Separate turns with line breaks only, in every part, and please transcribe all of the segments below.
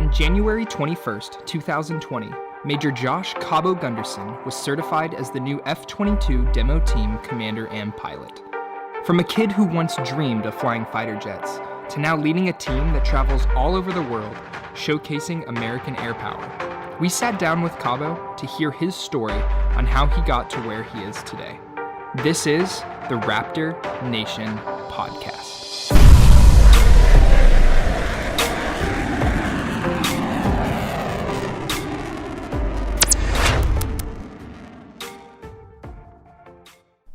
On January 21st, 2020, Major Josh Cabo Gunderson was certified as the new F-22 demo team commander and pilot. From a kid who once dreamed of flying fighter jets, to now leading a team that travels all over the world, showcasing American air power, we sat down with Cabo to hear his story on how he got to where he is today. This is the Raptor Nation podcast.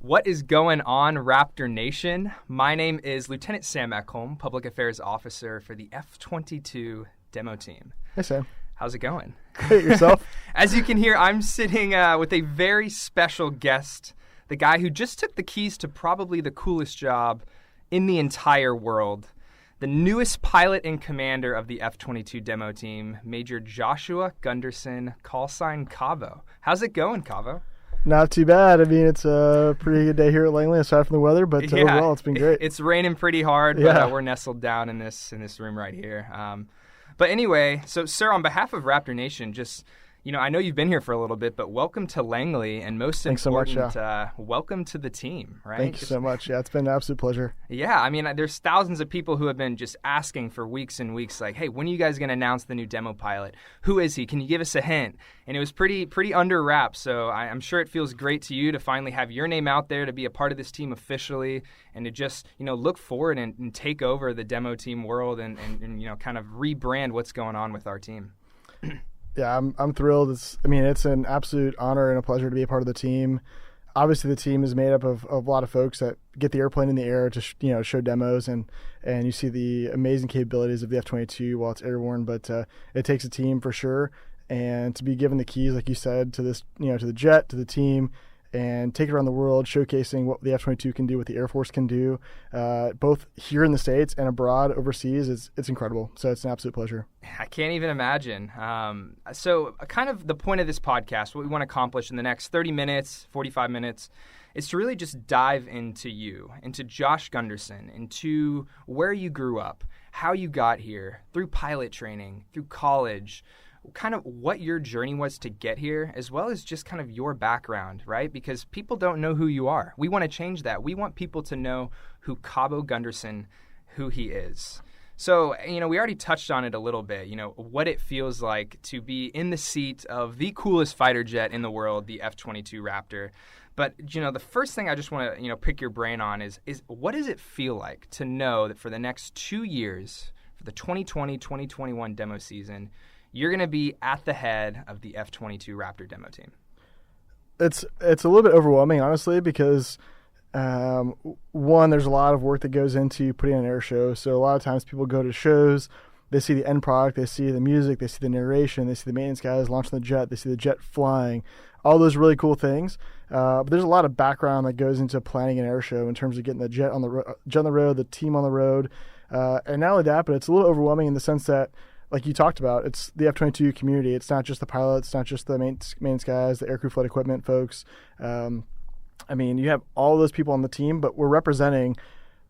What is going on, Raptor Nation? My name is Lieutenant Sam Ekholm, Public Affairs Officer for the F-22 demo team.
Hey, Sam.
How's it going?
Great, yourself?
As you can hear, I'm sitting with a very special guest, the guy who just took the keys to probably the coolest job in the entire world, the newest pilot and commander of the F-22 demo team, Major Joshua Gunderson, callsign Cabo. How's it going, Cabo?
Not too bad. I mean, it's a pretty good day here at Langley, aside from the weather, but overall, it's been great.
It's raining pretty hard, but we're nestled down in this room right here. But anyway, so, sir, on behalf of Raptor Nation, just, I know you've been here for a little bit, but welcome to Langley, and most important,
so much,
welcome to the team, right?
Thank you so much. Yeah, it's been an absolute pleasure.
Yeah, I mean, there's thousands of people who have been just asking for weeks and weeks, like, hey, when are you guys going to announce the new demo pilot? Who is he? Can you give us a hint? And it was pretty under wraps, so I'm sure it feels great to you to finally have your name out there, to be a part of this team officially, and to just, look forward and take over the demo team world and kind of rebrand what's going on with our team.
Yeah, I'm thrilled. It's an absolute honor and a pleasure to be a part of the team. Obviously, the team is made up of a lot of folks that get the airplane in the air to show demos, and you see the amazing capabilities of the F-22 while it's airborne. But it takes a team for sure, and to be given the keys, like you said, to this, to the jet, to the team, and take it around the world, showcasing what the F-22 can do, what the Air Force can do, both here in the States and abroad, overseas. It's incredible. So it's an absolute pleasure.
I can't even imagine. So kind of the point of this podcast, what we want to accomplish in the next 30 minutes, 45 minutes, is to really just dive into you, into Josh Gunderson, into where you grew up, how you got here, through pilot training, through college, kind of what your journey was to get here, as well as just kind of your background, right? Because people don't know who you are. We want to change that. We want people to know who Cabo Gunderson, who he is. So, we already touched on it a little bit, what it feels like to be in the seat of the coolest fighter jet in the world, the F-22 Raptor. But, the first thing I just want to, pick your brain on is what does it feel like to know that for the next 2 years, for the 2020-2021 demo season, you're going to be at the head of the F-22 Raptor demo team?
It's a little bit overwhelming, honestly, because one, there's a lot of work that goes into putting on an air show. So a lot of times people go to shows, they see the end product, they see the music, they see the narration, they see the maintenance guys launching the jet, they see the jet flying, all those really cool things. But there's a lot of background that goes into planning an air show in terms of getting the jet on the road, the team on the road. And not only that, but it's a little overwhelming in the sense that, like you talked about, it's the F-22 community. It's not just the pilots, it's not just the maintenance guys, the aircrew flight equipment folks. You have all those people on the team, but we're representing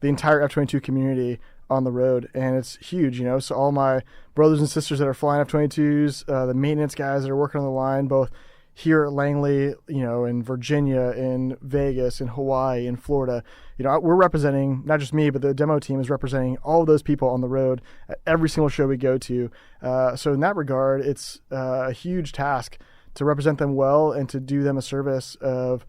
the entire F-22 community on the road, and it's huge, So all my brothers and sisters that are flying F-22s, the maintenance guys that are working on the line, both here at Langley, in Virginia, in Vegas, in Hawaii, in Florida, we're representing, not just me, but the demo team is representing all of those people on the road at every single show we go to. So in that regard, it's a huge task to represent them well and to do them a service of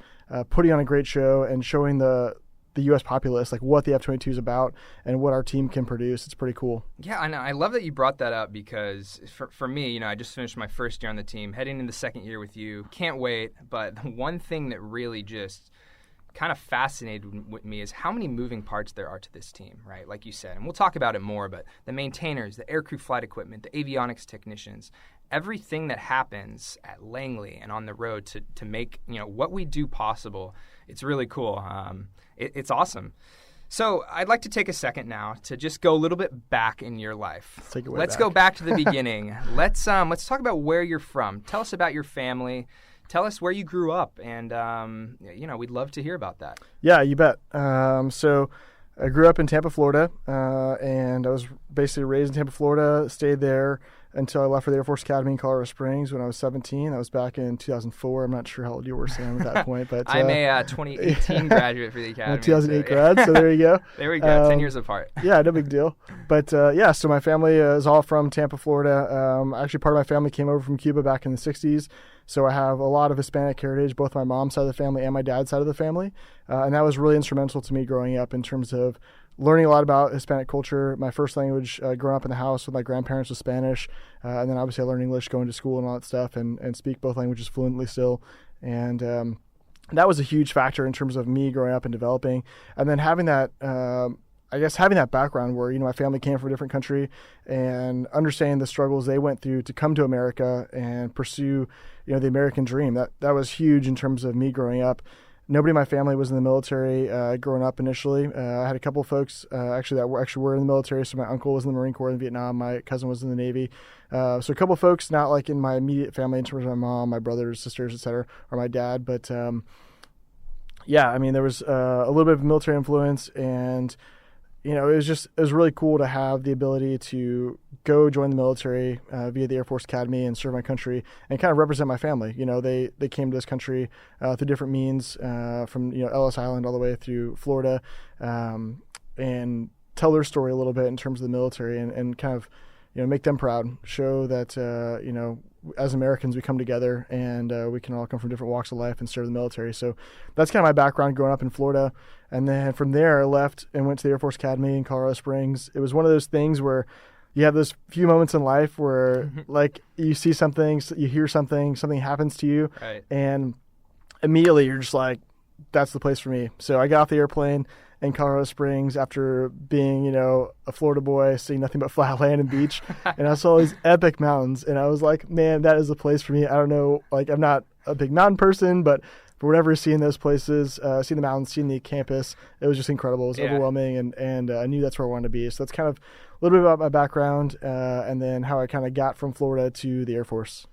putting on a great show and showing the U.S. populace like what the F-22 is about and what our team can produce. It's pretty cool.
Yeah, I know. I love that you brought that up because for me, I just finished my first year on the team, heading into the second year with you. Can't wait. But the one thing that really just kind of fascinated with me is how many moving parts there are to this team, right? Like you said, and we'll talk about it more, but the maintainers, the aircrew flight equipment, the avionics technicians, everything that happens at Langley and on the road to make what we do possible. It's really cool. It's awesome. So I'd like to take a second now to just go a little bit back in your life. Let's go back to the beginning. Let's talk about where you're from. Tell us about your family. Tell us where you grew up, and we'd love to hear about that.
Yeah, you bet. So I grew up in Tampa, Florida, and I was basically raised in Tampa, Florida, stayed there, until I left for the Air Force Academy in Colorado Springs when I was 17. That was back in 2004. I'm not sure how old you were, Sam, at that point. But
I'm a 2018 graduate for the Academy.
I'm a 2008 grad, so there you go.
There we go, 10 years apart.
Yeah, no big deal. But so my family is all from Tampa, Florida. Actually, part of my family came over from Cuba back in the 60s. So I have a lot of Hispanic heritage, both my mom's side of the family and my dad's side of the family. And that was really instrumental to me growing up in terms of learning a lot about Hispanic culture. My first language growing up in the house with my grandparents was Spanish. And then obviously I learned English going to school and all that stuff and speak both languages fluently still. And that was a huge factor in terms of me growing up and developing. And then having that having that background where, my family came from a different country and understanding the struggles they went through to come to America and pursue, the American dream, that was huge in terms of me growing up. Nobody in my family was in the military growing up initially. I had a couple of folks that were in the military. So my uncle was in the Marine Corps in Vietnam. My cousin was in the Navy. So a couple of folks, not like in my immediate family in terms of my mom, my brothers, sisters, et cetera, or my dad. But there was a little bit of military influence, and it was really cool to have the ability to go join the military via the Air Force Academy and serve my country and kind of represent my family. They came to this country through different means from, Ellis Island all the way through Florida, and tell their story a little bit in terms of the military and kind of, make them proud, show that, as Americans, we come together and we can all come from different walks of life and serve the military. So that's kind of my background growing up in Florida. And then from there, I left and went to the Air Force Academy in Colorado Springs. It was one of those things where you have those few moments in life where, like, you see something, you hear something happens to you,
right,
and immediately you're just like, that's the place for me. So I got off the airplane in Colorado Springs after being, a Florida boy, seeing nothing but flat land and beach. And I saw these epic mountains, and I was like, man, that is the place for me. I don't know, like, I'm not a big mountain person, but for whatever, seeing those places, seeing the mountains, seeing the campus, it was just incredible. It was overwhelming, and I knew that's where I wanted to be. So that's kind of a little bit about my background, and then how I kind of got from Florida to the Air Force.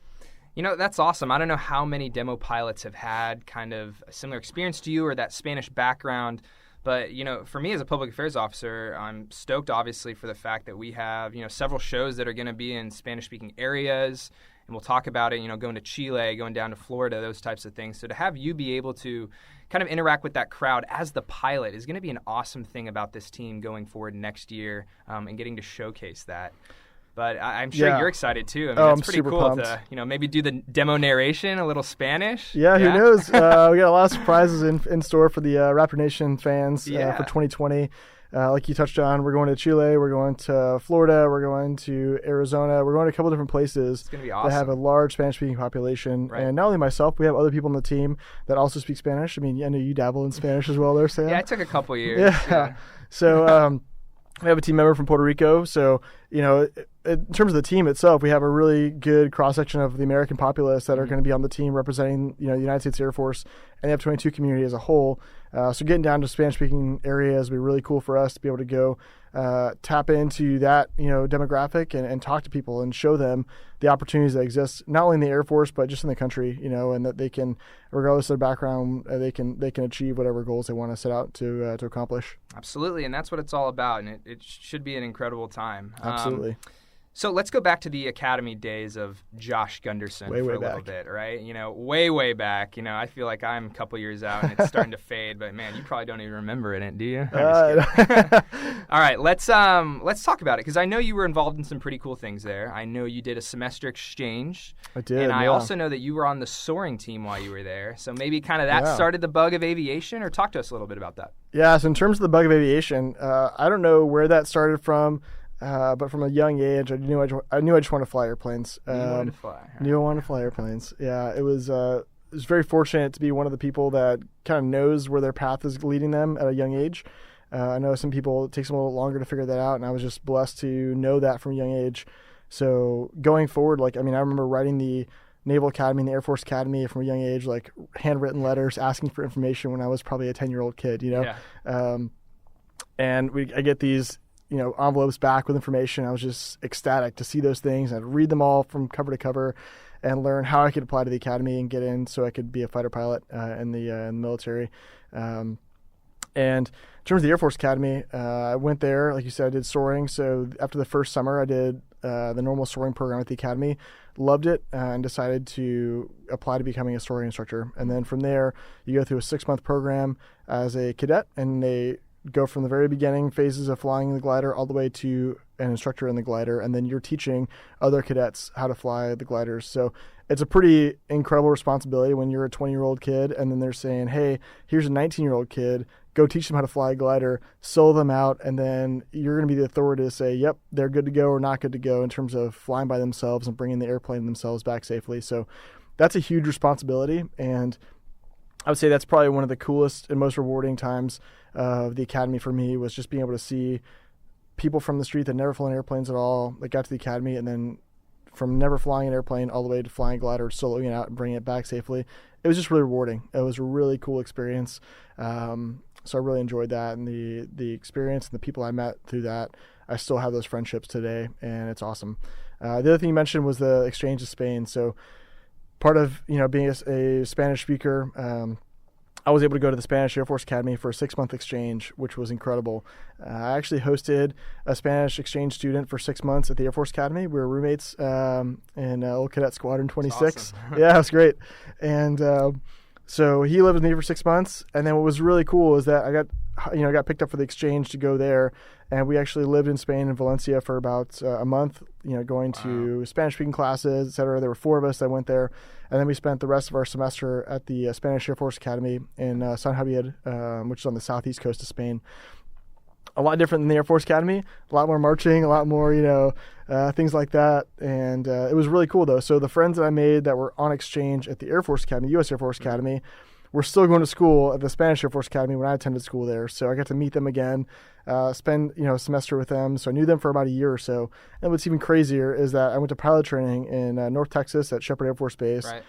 That's awesome. I don't know how many demo pilots have had kind of a similar experience to you or that Spanish background. But, for me as a public affairs officer, I'm stoked, obviously, for the fact that we have, several shows that are going to be in Spanish-speaking areas. And we'll talk about it, going to Chile, going down to Florida, those types of things. So to have you be able to kind of interact with that crowd as the pilot is going to be an awesome thing about this team going forward next year, and getting to showcase that. But I'm sure you're excited too. I mean, it's pretty cool
pumped
to, maybe do the demo narration, a little Spanish.
Yeah, who knows? We got a lot of surprises in store for the Raptor Nation fans for 2020. Like you touched on, we're going to Chile, we're going to Florida, we're going to Arizona, we're going to a couple different places
it's gonna be awesome.
That have a large Spanish-speaking population. Right. And not only myself, we have other people on the team that also speak Spanish. I mean, I know you dabble in Spanish as well there, Sam.
Yeah, I took a couple years.
Yeah. So we have a team member from Puerto Rico. So, in terms of the team itself, we have a really good cross-section of the American populace that are going to be on the team representing, the United States Air Force and the F-22 community as a whole. So getting down to Spanish-speaking areas would be really cool for us to be able to go tap into that, demographic and talk to people and show them the opportunities that exist, not only in the Air Force, but just in the country, and that they can, regardless of their background, they can achieve whatever goals they want to set out to accomplish.
Absolutely, and that's what it's all about, and it should be an incredible time.
Absolutely.
So let's go back to the academy days of Josh Gunderson for a little bit, right? Way back. I feel like I'm a couple years out and it's starting to fade, but man, you probably don't even remember it, do you? All right, let's talk about it because I know you were involved in some pretty cool things there. I know you did a semester exchange.
I did,
and I also know that you were on the soaring team while you were there. So maybe kind of that started the bug of aviation, or talk to us a little bit about that.
Yeah. So in terms of the bug of aviation, I don't know where that started from. But from a young age, I knew I just wanted to fly airplanes.
Knew I wanted to fly.
Knew I wanted to fly airplanes. Yeah, it was very fortunate to be one of the people that kind of knows where their path is leading them at a young age. I know some people, it takes them a little longer to figure that out, and I was just blessed to know that from a young age. So going forward, I remember writing the Naval Academy and the Air Force Academy from a young age, like handwritten letters asking for information when I was probably a 10-year-old kid,
Yeah.
And I get these envelopes back with information. I was just ecstatic to see those things. I'd read them all from cover to cover and learn how I could apply to the academy and get in so I could be a fighter pilot in the military. And in terms of the Air Force Academy, I went there, like you said, I did soaring. So after the first summer, I did the normal soaring program at the academy, loved it, and decided to apply to becoming a soaring instructor. And then from there, you go through a 6-month program as a cadet, and they go from the very beginning phases of flying the glider all the way to an instructor in the glider, and then you're teaching other cadets how to fly the gliders. So it's a pretty incredible responsibility when you're a 20-year-old kid, and then they're saying, hey, here's a 19-year-old kid, go teach them how to fly a glider, solo them out, and then you're going to be the authority to say, yep, they're good to go or not good to go in terms of flying by themselves and bringing the airplane themselves back safely. So that's a huge responsibility, and I would say that's probably one of the coolest and most rewarding times of the academy for me, was just being able to see people from the street that never flown airplanes at all that got to the academy, and then from never flying an airplane all the way to flying a glider, soloing it out and bringing it back safely. It was just really rewarding. It was a really cool experience. So I really enjoyed that, and the experience and the people I met through that. I still have those friendships today, and it's awesome. The other thing you mentioned was the exchange to Spain. So part of being a Spanish speaker, I was able to go to the Spanish Air Force Academy for a 6-month exchange, which was incredible. I actually hosted a Spanish exchange student for 6 months at the Air Force Academy. We were roommates in Old Cadet Squadron 26. Awesome. Yeah, it was great. And so he lived with me for 6 months. And then what was really cool is that I got picked up for the exchange to go there. And we actually lived in Spain, in Valencia, for about a month, going to Spanish-speaking classes, et cetera. There were 4 of us that went there. And then we spent the rest of our semester at the Spanish Air Force Academy in San Javier, which is on the southeast coast of Spain. A lot different than the Air Force Academy, a lot more marching, a lot more, things like that. And it was really cool, though. So the friends that I made that were on exchange at the Air Force Academy, U.S. Air Force Academy, were still going to school at the Spanish Air Force Academy when I attended school there. So I got to meet them again, spend, a semester with them. So I knew them for about a year or so. And what's even crazier is that I went to pilot training in North Texas at Shepherd Air Force Base. Right.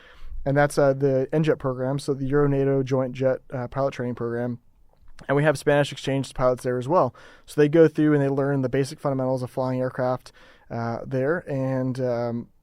And that's the NJET program, so the Euro-NATO Joint Jet Pilot Training Program. And we have Spanish exchange pilots there as well. So they go through and they learn the basic fundamentals of flying aircraft there. And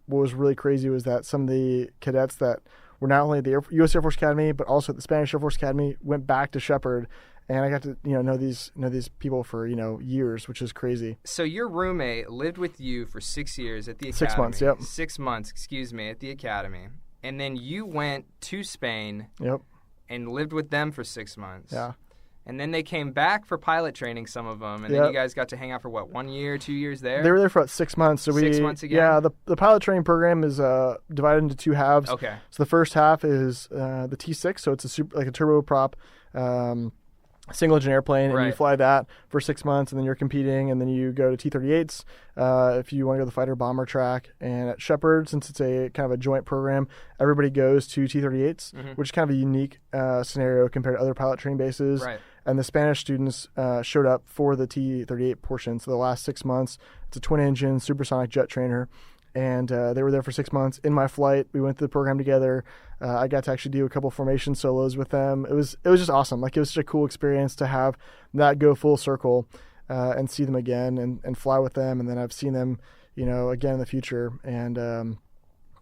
what was really crazy was that some of the cadets that were not only at the U.S. Air Force Academy, but also at the Spanish Air Force Academy, went back to Shepherd. And I got to know these people for years, which is crazy.
So your roommate lived with you for 6 years at the academy.
6 months, yep.
6 months, at the academy. And then you went to Spain.
Yep.
And lived with them for 6 months.
Yeah.
And then they came back for pilot training, some of them. And then you guys got to hang out for, 1 year, 2 years there?
They were there for about 6 months. So
6 months again?
Yeah, the pilot training program is divided into 2 halves.
Okay.
So the first half is the T6, so it's a turboprop single engine airplane, and you fly that for 6 months, and then you're competing, and then you go to T-38s if you want to go to the fighter bomber track. And at Shepherd, since it's a kind of a joint program, everybody goes to T-38s, which is kind of a unique scenario compared to other pilot training bases.
Right.
And the Spanish students showed up for the T-38 portion. So the last 6 months, it's a twin-engine supersonic jet trainer. And they were there for 6 months. In my flight, we went through the program together. I got to actually do a couple formation solos with them. It was just awesome. It was such a cool experience to have that go full circle and see them again and fly with them. And then I've seen them, again in the future and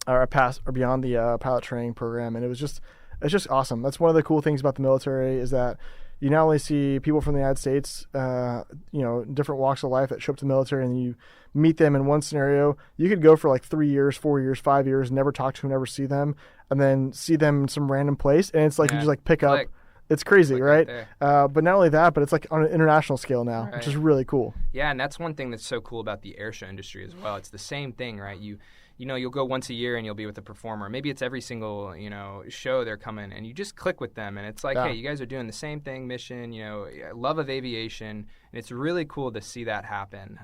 or beyond the pilot training program. And it's just awesome. That's one of the cool things about the military is that you not only see people from the United States, different walks of life that show up to the military, and you meet them in one scenario. You could go for 3 years, 4 years, 5 years, never talk to them, never see them, and then see them in some random place, and it's you just pick up. It's crazy, right? But not only that, but it's on an international scale now, which is really cool.
Yeah, and that's one thing that's so cool about the airshow industry as well. It's the same thing, right? You'll go once a year and you'll be with a performer. Maybe it's every single, show they're coming, and you just click with them. And it's hey, you guys are doing the same thing, mission, love of aviation. And it's really cool to see that happen.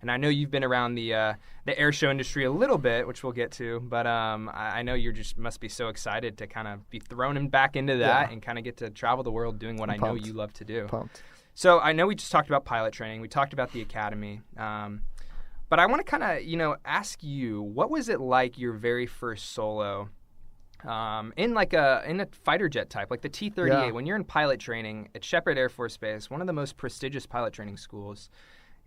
And I know you've been around the air show industry a little bit, which we'll get to. But I know you just must be so excited to kind of be thrown back into that and kind of get to travel the world doing what I know you love to do.
Pumped.
So I know we just talked about pilot training. We talked about the academy. But I want to kind of, ask you, what was it like your very first solo in a fighter jet type, like the T-38, when you're in pilot training at Shepherd Air Force Base, one of the most prestigious pilot training schools,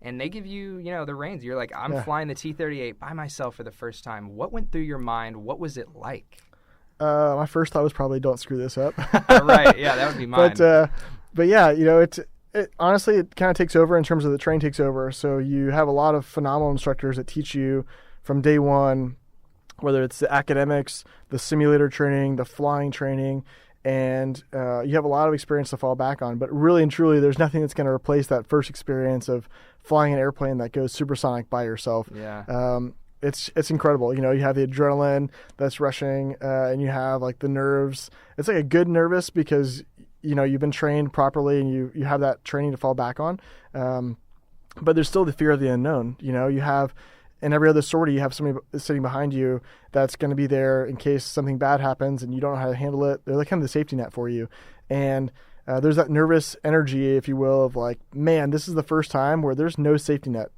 and they give you, the reins. You're I'm flying the T-38 by myself for the first time. What went through your mind? What was it like?
My first thought was probably don't screw this up.
Right, yeah, that would be mine.
But yeah, honestly, it kind of takes over in terms of the training takes over. So you have a lot of phenomenal instructors that teach you from day one, whether it's the academics, the simulator training, the flying training, and you have a lot of experience to fall back on. But really and truly, there's nothing that's going to replace that first experience of flying an airplane that goes supersonic by yourself.
Yeah.
It's incredible. You have the adrenaline that's rushing, and you have like the nerves. It's like a good nervous because you've been trained properly and you have that training to fall back on. But there's still the fear of the unknown. You have in every other sortie, you have somebody sitting behind you that's going to be there in case something bad happens and you don't know how to handle it. They're like kind of the safety net for you. And there's that nervous energy, if you will, of like, man, this is the first time where there's no safety net.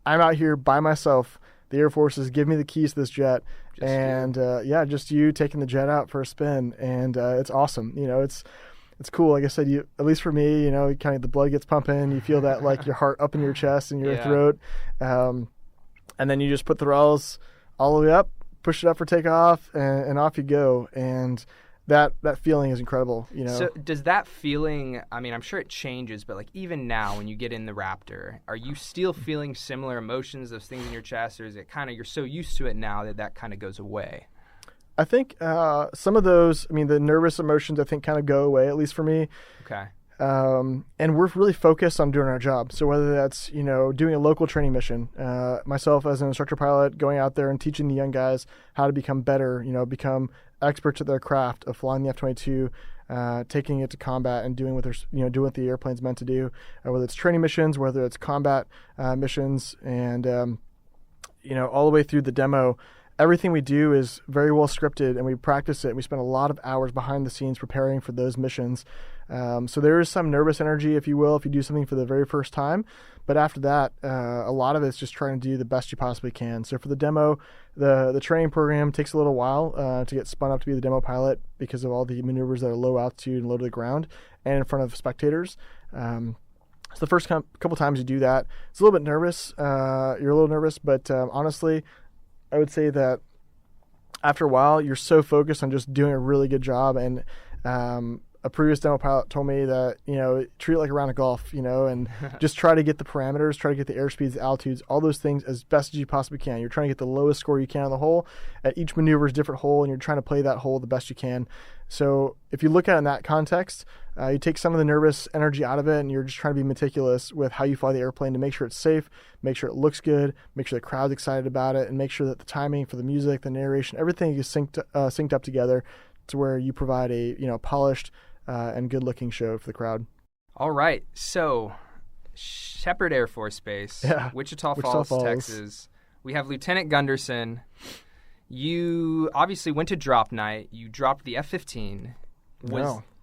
I'm out here by myself. The Air Force has given me the keys to this jet. Just you taking the jet out for a spin. And it's awesome. It's cool. Like I said, at least for me, kind of the blood gets pumping. You feel that like your heart up in your chest and your throat. And then you just put the throttles all the way up, push it up for takeoff, and off you go. And that feeling is incredible.
So does that feeling, I mean, I'm sure it changes, but like even now when you get in the Raptor, are you still feeling similar emotions, those things in your chest, or is it kind of you're so used to it now that kind of goes away?
I think some of those, the nervous emotions, I think kind of go away, at least for me.
Okay.
And we're really focused on doing our job. So whether that's, doing a local training mission, myself as an instructor pilot, going out there and teaching the young guys how to become better, become experts at their craft of flying the F-22, taking it to combat and doing what doing what the airplane's meant to do, whether it's training missions, whether it's combat missions, and, all the way through the demo. Everything we do is very well scripted, and we practice it. We spend a lot of hours behind the scenes preparing for those missions. So there is some nervous energy, if you will, if you do something for the very first time. But after that, a lot of it's just trying to do the best you possibly can. So for the demo, the training program takes a little while to get spun up to be the demo pilot because of all the maneuvers that are low altitude and low to the ground and in front of spectators. So the first couple times you do that, it's a little bit nervous. You're a little nervous, but honestly, I would say that after a while, you're so focused on just doing a really good job. And a previous demo pilot told me that, treat it like a round of golf, and just try to get the parameters, try to get the airspeeds, the altitudes, all those things as best as you possibly can. You're trying to get the lowest score you can on the hole. At each maneuver is a different hole, and you're trying to play that hole the best you can. So if you look at it in that context, you take some of the nervous energy out of it, and you're just trying to be meticulous with how you fly the airplane to make sure it's safe, make sure it looks good, make sure the crowd's excited about it, and make sure that the timing for the music, the narration, everything is synced up together to where you provide a polished and good-looking show for the crowd.
All right, so Shepherd Air Force Base, Wichita Falls, Texas. We have Lieutenant Gunderson. You obviously went to drop night. You dropped the F-15.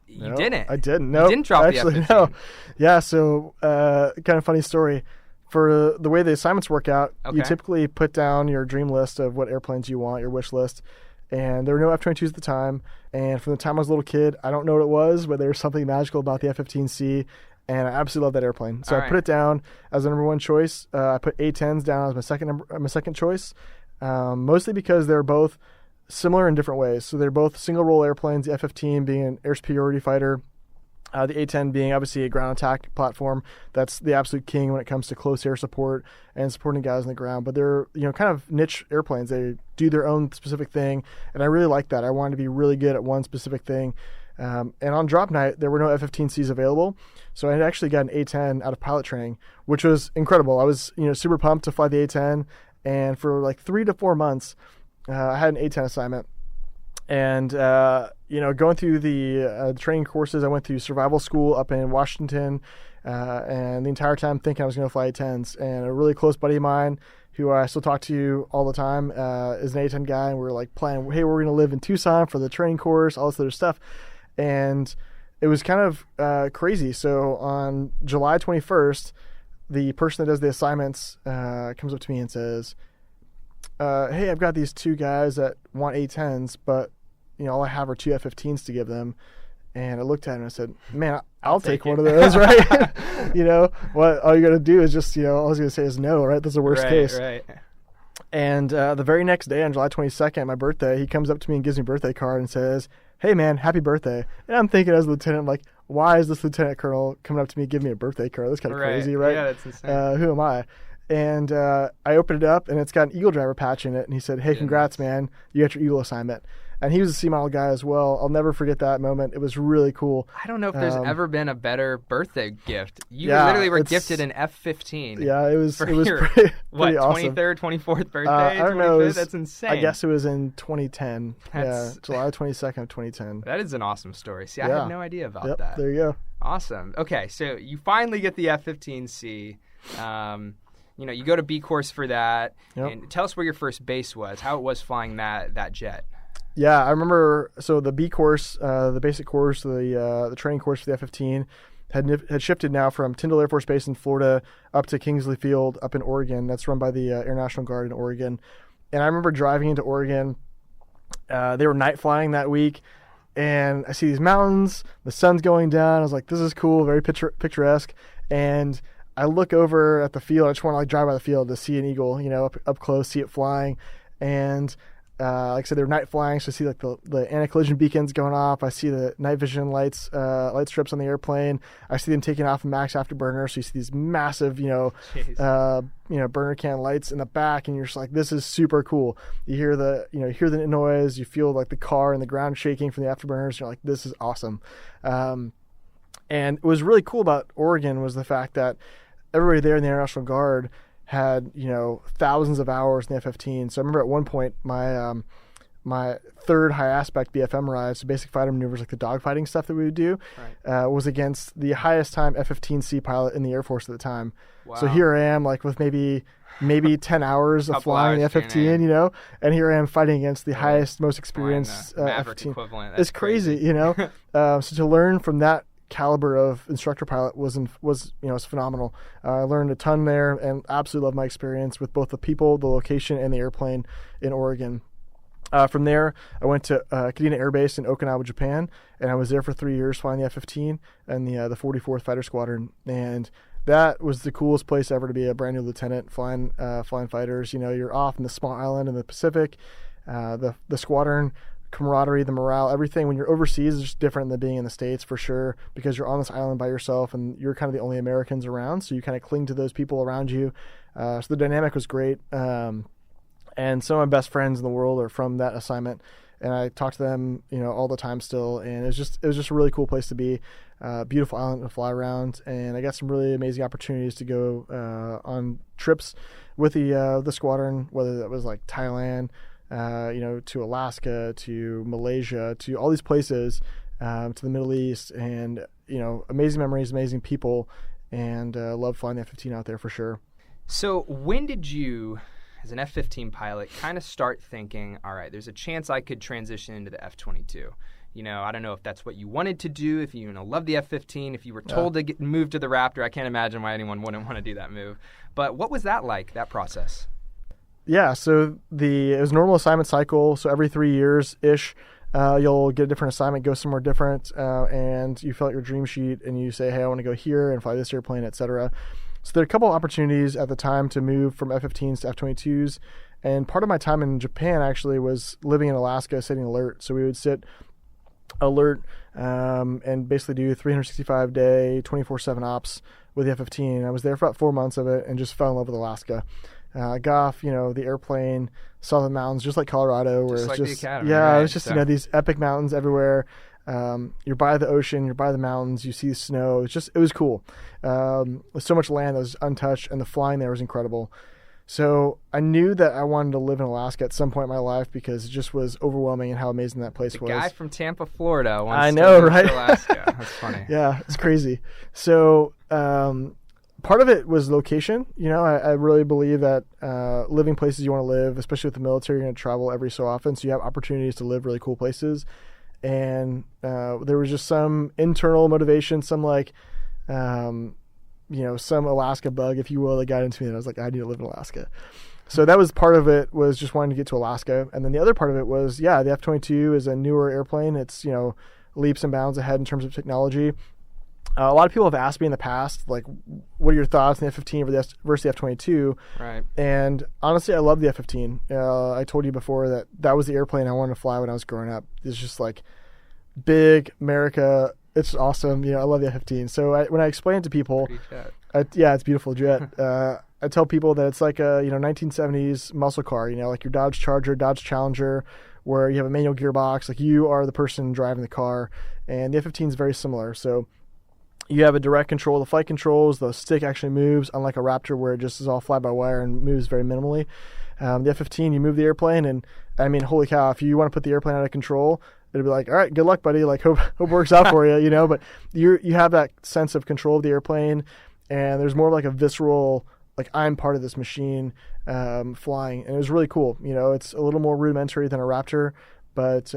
You didn't.
I didn't. No,
you didn't drop the F-15. No.
Yeah. So, kind of funny story. For the way the assignments work out, you typically put down your dream list of what airplanes you want, your wish list. And there were no F-22s at the time. And from the time I was a little kid, I don't know what it was, but there was something magical about the F-15C. And I absolutely love that airplane. So I put it down as the number one choice. I put A-10s down as my second choice, mostly because they're both similar in different ways. So they're both single-role airplanes, the F-15 being an air superiority fighter, the A-10 being obviously a ground attack platform. That's the absolute king when it comes to close air support and supporting guys on the ground. But they're kind of niche airplanes. They do their own specific thing, and I really like that. I wanted to be really good at one specific thing. And on drop night, there were no F-15Cs available, so I had actually got an A-10 out of pilot training, which was incredible. I was super pumped to fly the A-10, and for like 3 to 4 months, I had an A-10 assignment. And, going through the training courses, I went through survival school up in Washington, and the entire time thinking I was going to fly A-10s. And a really close buddy of mine, who I still talk to all the time, is an A-10 guy, and we're like planning, hey, we're going to live in Tucson for the training course, all this other stuff. And it was kind of crazy. So on July 21st, the person that does the assignments comes up to me and says, hey, I've got these 2 guys that want A-10s, but all I have are 2 F-15s to give them. And I looked at him and I said, man, I'll take one of those, right? What all you got to do is just, all I was going to say is no, right? That's the worst case.
Right.
And the very next day on July 22nd, my birthday, he comes up to me and gives me a birthday card and says, hey, man, happy birthday. And I'm thinking as a lieutenant, I'm like, why is this lieutenant colonel coming up to me giving me a birthday card? That's kind of crazy, right?
Yeah, that's insane.
Who am I? And I opened it up, and it's got an Eagle driver patch in it. And he said, hey, congrats, man. You got your Eagle assignment. And he was a C model guy as well. I'll never forget that moment. It was really cool.
I don't know if there's ever been a better birthday gift. You literally were gifted an F-15.
Yeah, it was pretty
what,
awesome.
23rd, 24th birthday?
I don't know.
That's insane.
I guess it was in 2010. July 22nd of 2010.
That is an awesome story. See, I had no idea about that.
There you go.
Awesome. Okay, so you finally get the F-15C. You go to B course for that. Yep. And tell us where your first base was, how it was flying that jet.
Yeah, I remember. So the B course, the basic course, the training course for the F-15 had shifted now from Tyndall Air Force Base in Florida up to Kingsley Field up in Oregon. That's run by the Air National Guard in Oregon. And I remember driving into Oregon. They were night flying that week, and I see these mountains. The sun's going down. I was like, "This is cool, very picturesque." And I look over at the field. I just want to drive by the field to see an eagle, up close, see it flying, and like I said, they're night flying, so I see like the anti-collision beacons going off. I see the night vision light strips on the airplane. I see them taking off max afterburner, so you see these massive, burner can lights in the back, and you're just like, this is super cool. You hear the noise, you feel like the car and the ground shaking from the afterburners. You're like, this is awesome. And what was really cool about Oregon was the fact that everybody there in the Air National Guard had thousands of hours in the F-15. So I remember at one point my third high aspect BFM ride, so basic fighter maneuvers like the dogfighting stuff that we would do, was against the highest time F-15C pilot in the Air Force at the time. Wow. So here I am, like with maybe 10 hours of flying the F-15, and here I am fighting against the highest, most experienced F-15
equivalent.
It's crazy. So to learn from that caliber of instructor pilot was phenomenal. I learned a ton there and absolutely loved my experience with both the people, the location, and the airplane in Oregon. From there, I went to Kadena Air Base in Okinawa, Japan, and I was there for 3 years flying the F-15 and the 44th Fighter Squadron. And that was the coolest place ever to be a brand new lieutenant flying fighters. You're off in the small island in the Pacific. The squadron camaraderie, the morale, everything when you're overseas is just different than being in the States for sure, because you're on this island by yourself and you're kind of the only Americans around, so you kind of cling to those people around you. So the dynamic was great. And some of my best friends in the world are from that assignment, and I talk to them, all the time still. And it was just a really cool place to be. Beautiful island to fly around, and I got some really amazing opportunities to go on trips with the squadron, whether that was like Thailand, to Alaska, to Malaysia, to all these places, to the Middle East, and amazing memories, amazing people, and loved flying the F-15 out there for sure.
So when did you, as an F-15 pilot, kind of start thinking, all right, there's a chance I could transition into the F-22? I don't know if that's what you wanted to do, if you love the F-15, if you were told to move to the Raptor. I can't imagine why anyone wouldn't want to do that move. But what was that like, that process?
Yeah, so it was a normal assignment cycle. So every 3 years-ish, you'll get a different assignment, go somewhere different, and you fill out your dream sheet and you say, hey, I want to go here and fly this airplane, etc. So there are a couple opportunities at the time to move from F-15s to F-22s. And part of my time in Japan actually was living in Alaska, sitting alert. So we would sit alert and basically do 365-day, 24/7 ops with the F-15. I was there for about 4 months of it and just fell in love with Alaska. Got off, the airplane, saw the mountains, just like Colorado, where
just like
the
Academy,
it was just these epic mountains everywhere. You're by the ocean, you're by the mountains, you see snow. It was cool. With so much land that was untouched, and the flying there was incredible. So I knew that I wanted to live in Alaska at some point in my life because it just was overwhelming and how amazing that place was.
The guy from Tampa, Florida.
I know, right?
Alaska. That's funny.
Yeah, it's crazy. So part of it was location. I really believe that living places you want to live, especially with the military, you're going to travel every so often, so you have opportunities to live really cool places. And there was just some internal motivation, some some Alaska bug, if you will, that got into me, and I was like, I need to live in Alaska. So that was part of it, was just wanting to get to Alaska. And then the other part of it was, the F-22 is a newer airplane. It's, leaps and bounds ahead in terms of technology. A lot of people have asked me in the past, like, what are your thoughts on the F-15 versus the F-22?
Right.
And honestly, I love the F-15. I told you before that was the airplane I wanted to fly when I was growing up. It's just like big America. it's awesome. I love the F-15. So when I explain it to people, it's a beautiful jet. I tell people that it's like a 1970s muscle car. Like your Dodge Charger, Dodge Challenger, where you have a manual gearbox. Like you are the person driving the car, and the F-15 is very similar. So you have a direct control of the flight controls. The stick actually moves, unlike a Raptor where it just is all fly-by-wire and moves very minimally. The F-15, you move the airplane, and I mean, holy cow, if you want to put the airplane out of control, it'd be like, all right, good luck, buddy. Like, hope it works out for you, But you have that sense of control of the airplane, and there's more of like a visceral, like I'm part of this machine flying, and it was really cool. It's a little more rudimentary than a Raptor, but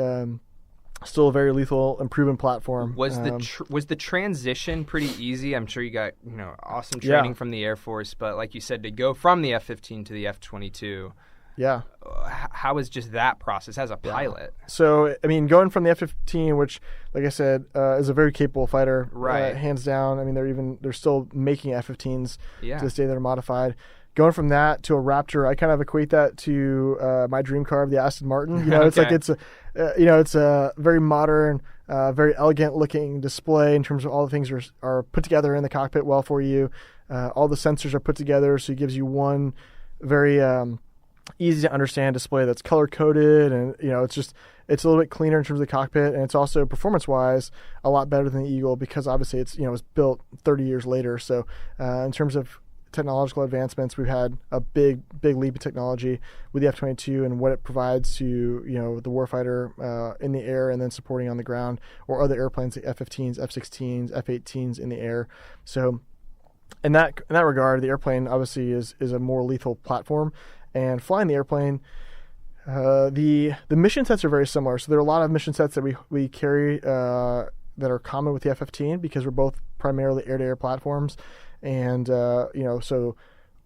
still a very lethal and proven platform.
Was the transition pretty easy? I'm sure you got awesome training from the Air Force, but like you said, to go from the F-15 to the F-22, how was just that process as a pilot? So
I mean, going from the F-15, which, like I said, is a very capable fighter,
right?
Hands down. I mean, they're still making F-15s to this day that are modified. Going from that to a Raptor, I kind of equate that to my dream car of the Aston Martin. It's like it's a very modern, very elegant looking display in terms of all the things are put together in the cockpit well for you. All the sensors are put together, so it gives you one very easy to understand display that's color coded, and it's a little bit cleaner in terms of the cockpit, and it's also performance wise a lot better than the Eagle because obviously it's it was built 30 years later. So in terms of technological advancements, we've had a big leap in technology with the F-22 and what it provides to the warfighter in the air and then supporting on the ground, or other airplanes like F-15s, F-16s, F-18s in the air. So in that regard, the airplane obviously is a more lethal platform, and flying the airplane, the mission sets are very similar. So there are a lot of mission sets that we carry that are common with the F-15 because we're both primarily air-to-air platforms. And, so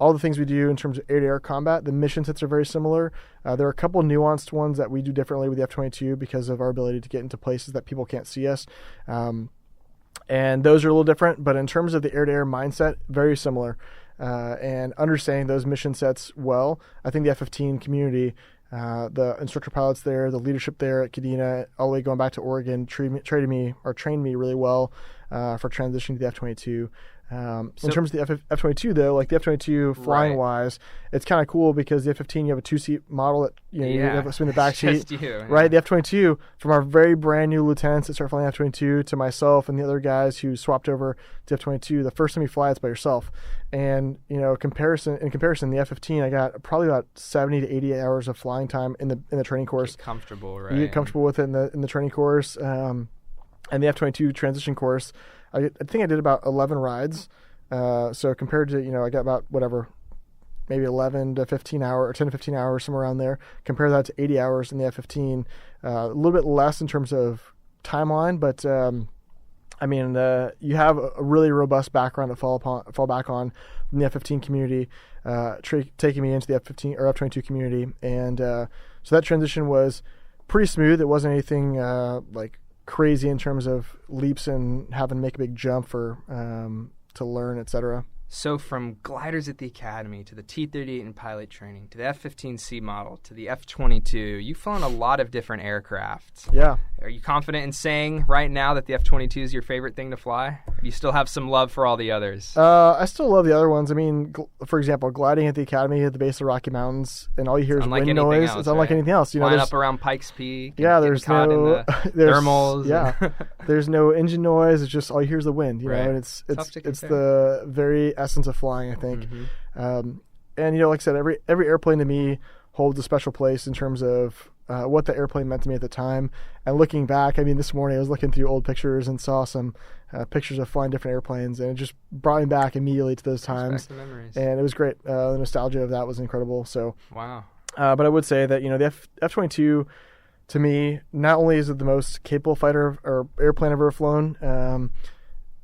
all the things we do in terms of air-to-air combat, the mission sets are very similar. There are a couple nuanced ones that we do differently with the F-22 because of our ability to get into places that people can't see us. And those are a little different, but in terms of the air-to-air mindset, very similar. And understanding those mission sets well, I think the F-15 community, the instructor pilots there, the leadership there at Kadena, all the way going back to Oregon, trained me really well for transitioning to the F-22. In terms of the F-22, though, like the F-22 flying wise, it's kind of cool because the F-15, you have a 2-seat model that you have to in the back seat, right? The F-22, from our very brand new lieutenants that start flying F-22 to myself and the other guys who swapped over to F-22, the first time you fly, it's by yourself. And in comparison, the F-15, I got probably about 70 to 80 hours of flying time in the training course.
Get comfortable, right?
You get comfortable with it in the training course, and the F-22 transition course. I think I did about 11 rides. So compared to, I got about maybe 11 to 15 hours or 10 to 15 hours, somewhere around there. Compare that to 80 hours in the F-15. A little bit less in terms of timeline, but you have a really robust background to fall back on from the F-15 community, taking me into the F-15 or F-22 community. And so that transition was pretty smooth. It wasn't anything crazy in terms of leaps and having to make a big jump for to learn, etc.
So from gliders at the Academy to the T-38 in pilot training to the F-15C model to the F-22, you've flown a lot of different aircraft.
Yeah.
Are you confident in saying right now that the F-22 is your favorite thing to fly? Or do you still have some love for all the others?
I still love the other ones. I mean, for example, gliding at the Academy at the base of the Rocky Mountains, and all you hear is wind noise. It's unlike anything else.
Flying up around Pikes Peak.
Yeah, there's no
thermals.
Yeah, there's no engine noise. It's just all you hear is the wind. And it's the very essence of flying, I think. Mm-hmm. And like I said, every airplane to me holds a special place in terms of what the airplane meant to me at the time. And looking back, I mean, this morning I was looking through old pictures and saw some pictures of flying different airplanes, and it just brought me back immediately to those times. And it was great. The nostalgia of that was incredible. So
wow.
But I would say that the F-22 to me, not only is it the most capable fighter or airplane I've ever flown,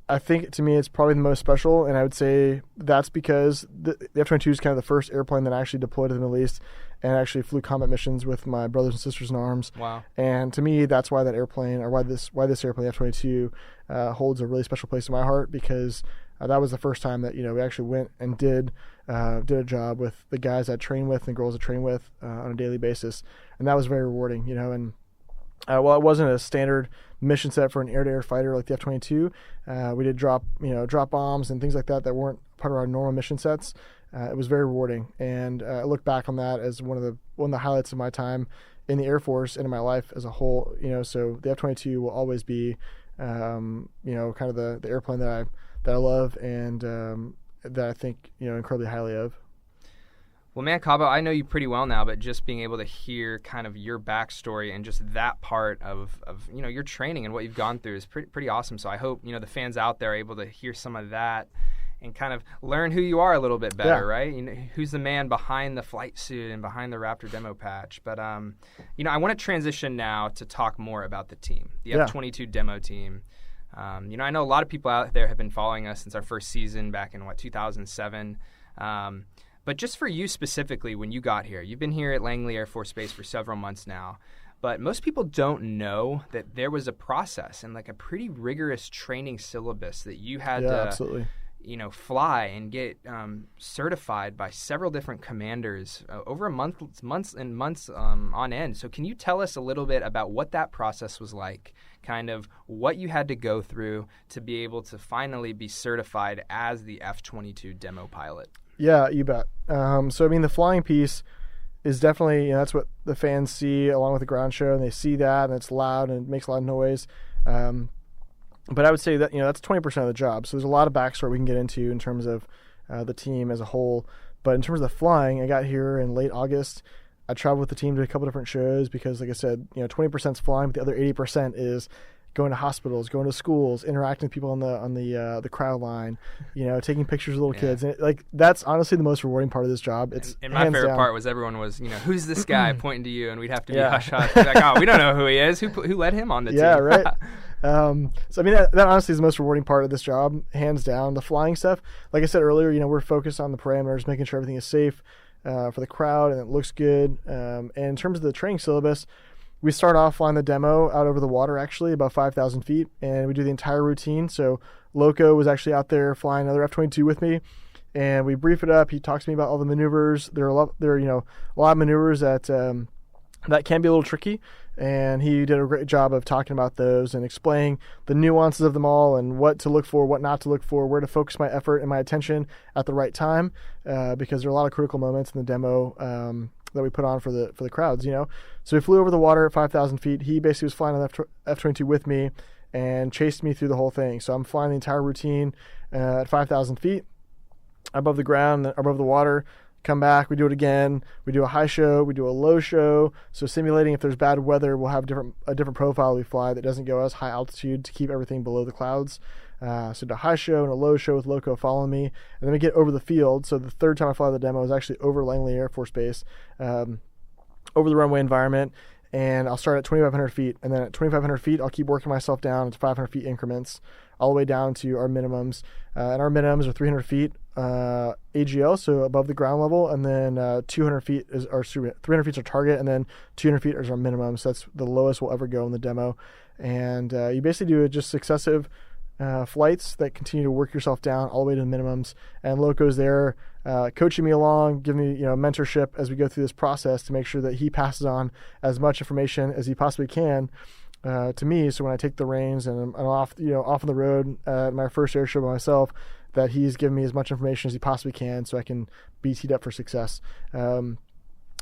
I think to me it's probably the most special, and I would say that's because the F-22 is kind of the first airplane that I actually deployed to the Middle East and actually flew combat missions with my brothers and sisters in arms.
Wow!
And to me, that's why that airplane, or why this airplane, F-22, holds a really special place in my heart, because that was the first time that we actually went and did a job with the guys I train with and girls I train with on a daily basis, and that was very rewarding. And Well, it wasn't a standard mission set for an air-to-air fighter like the F-22. We did drop bombs and things like that weren't part of our normal mission sets. It was very rewarding, and I look back on that as one of the highlights of my time in the Air Force and in my life as a whole. So the F-22 will always be, kind of the airplane that I love and that I think incredibly highly of.
Well, man, Cabo, I know you pretty well now, but just being able to hear kind of your backstory and just that part of your training and what you've gone through is pretty awesome. So I hope the fans out there are able to hear some of that and kind of learn who you are a little bit better, right? Who's the man behind the flight suit and behind the Raptor demo patch. But I want to transition now to talk more about the team, the F-22 demo team. I know a lot of people out there have been following us since our first season back in 2007. But just for you specifically, when you got here, you've been here at Langley Air Force Base for several months now. But most people don't know that there was a process and like a pretty rigorous training syllabance that you had to
absolutely.
Fly and get certified by several different commanders over months on end. So can you tell us a little bit about what that process was like, kind of what you had to go through to be able to finally be certified as the F-22 demo pilot?
Yeah, you bet. The flying piece is definitely, that's what the fans see along with the ground show, and they see that, and it's loud, and it makes a lot of noise. But I would say that, that's 20% of the job. So there's a lot of backstory we can get into in terms of the team as a whole. But in terms of the flying, I got here in late August. I traveled with the team to a couple different shows because, like I said, 20% is flying, but the other 80% is going to hospitals, going to schools, interacting with people on the crowd line, taking pictures of little kids. And that's honestly the most rewarding part of this job. It's
and my favorite part was everyone was, who's this guy pointing to you, and we'd have to be hush hush. Like, oh, we don't know who he is. Who led him on the team?
Yeah, right. That honestly is the most rewarding part of this job, hands down. The flying stuff, like I said earlier, we're focused on the parameters, making sure everything is safe for the crowd and it looks good. And in terms of the training syllabus, we start off flying the demo out over the water, actually, about 5,000 feet, and we do the entire routine. So Loco was actually out there flying another F-22 with me, and we brief it up. He talks to me about all the maneuvers. There are a lot of maneuvers that can be a little tricky, and he did a great job of talking about those and explaining the nuances of them all and what to look for, what not to look for, where to focus my effort and my attention at the right time, because there are a lot of critical moments in the demo that we put on for the crowds, So we flew over the water at 5,000 feet. He basically was flying on the F-22 with me and chased me through the whole thing. So I'm flying the entire routine at 5,000 feet above the ground, above the water. Come back, we do it again. We do a high show, we do a low show. So simulating if there's bad weather, we'll have a different profile we fly that doesn't go as high altitude to keep everything below the clouds. So the high show and a low show with Loco following me. And then we get over the field. So the third time I fly the demo is actually over Langley Air Force Base, over the runway environment. And I'll start at 2,500 feet. And then at 2,500 feet, I'll keep working myself down into 500 feet increments all the way down to our minimums. And our minimums are 300 feet AGL, so above the ground level. And then 200 feet is our 300 feet is our target. And then 200 feet is our minimum. So that's the lowest we'll ever go in the demo. And you basically do just successive flights that continue to work yourself down all the way to the minimums, and Loco's there coaching me along, giving me mentorship as we go through this process to make sure that he passes on as much information as he possibly can to me. So when I take the reins and I'm off on the road at my first air show by myself, that he's giving me as much information as he possibly can so I can be teed up for success.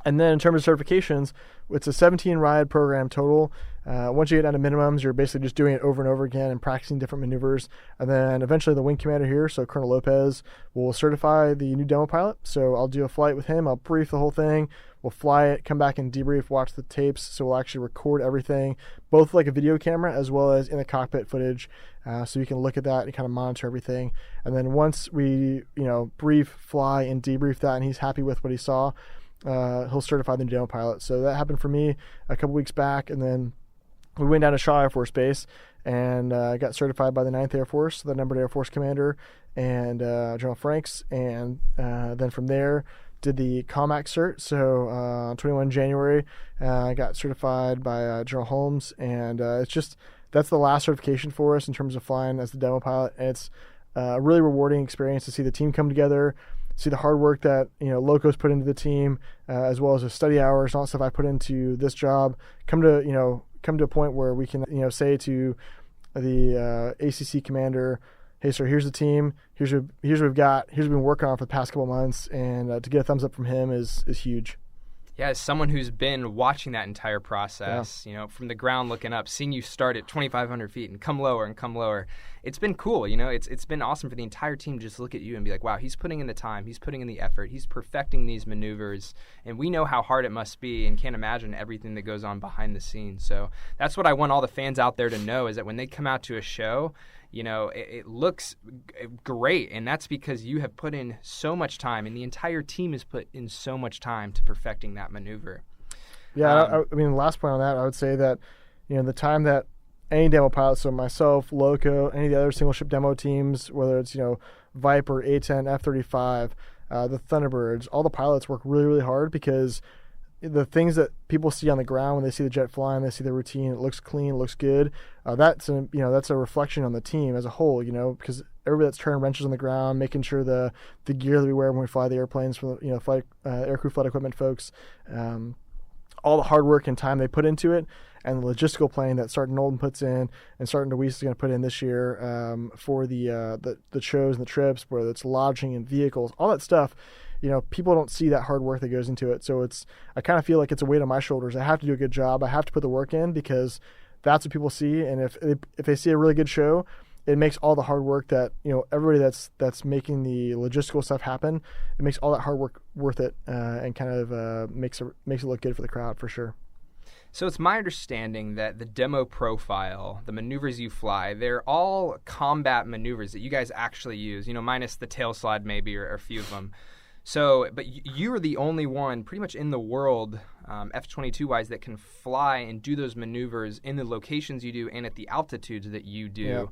And then in terms of certifications, it's a 17 ride program total. Once you get down to minimums, you're basically just doing it over and over again and practicing different maneuvers. And then eventually the wing commander here, so Colonel Lopez, will certify the new demo pilot. So I'll do a flight with him. I'll brief the whole thing. We'll fly it, come back and debrief, watch the tapes. So we'll actually record everything, both like a video camera as well as in the cockpit footage. So you can look at that and kind of monitor everything. And then once we, brief, fly, and debrief that, and he's happy with what he saw, he'll certify the demo pilot. So that happened for me a couple weeks back, and then we went down to Shaw Air Force Base and got certified by the 9th Air Force, the numbered Air Force commander, and General Franks, and then from there did the COMAC cert. So 21 January, I got certified by General Holmes, and that's the last certification for us in terms of flying as the demo pilot. And it's a really rewarding experience to see the team come together, see the hard work that Loco's put into the team, as well as the study hours and all the stuff I put into this job, come come to a point where we can, say to the ACC commander, hey, sir, here's the team. Here's what we've got. Here's what we've been working on for the past couple months. And to get a thumbs up from him is huge.
Yeah, as someone who's been watching that entire process, from the ground looking up, seeing you start at 2,500 feet and come lower, it's been cool. It's been awesome for the entire team to just look at you and be like, wow, he's putting in the time, he's putting in the effort, he's perfecting these maneuvers, and we know how hard it must be and can't imagine everything that goes on behind the scenes. So that's what I want all the fans out there to know, is that when they come out to a show, it looks great, and that's because you have put in so much time, and the entire team has put in so much time to perfecting that maneuver.
Yeah, the last point on that, I would say that, the time that any demo pilot, so myself, Loco, any of the other single ship demo teams, whether it's, Viper, A-10, F-35, the Thunderbirds, all the pilots work really, really hard, because the things that people see on the ground when they see the jet flying, they see the routine, it looks clean, it looks good. That's a reflection on the team as a whole, because everybody that's turning wrenches on the ground, making sure the gear that we wear when we fly the airplanes from aircrew flight equipment folks, all the hard work and time they put into it, and the logistical planning that Sergeant Knowlton puts in and Sergeant DeWeese is going to put in this year for the shows and the trips, whether it's lodging and vehicles, all that stuff. People don't see that hard work that goes into it. So I kind of feel like it's a weight on my shoulders. I have to do a good job. I have to put the work in, because that's what people see. And if they see a really good show, it makes all the hard work that, everybody that's making the logistical stuff happen, it makes all that hard work worth it, and kind of makes it look good for the crowd, for sure.
So it's my understanding that the demo profile, the maneuvers you fly, they're all combat maneuvers that you guys actually use, minus the tail slide maybe, or a few of them. So, but you are the only one pretty much in the world, F-22-wise, that can fly and do those maneuvers in the locations you do and at the altitudes that you do. Yeah.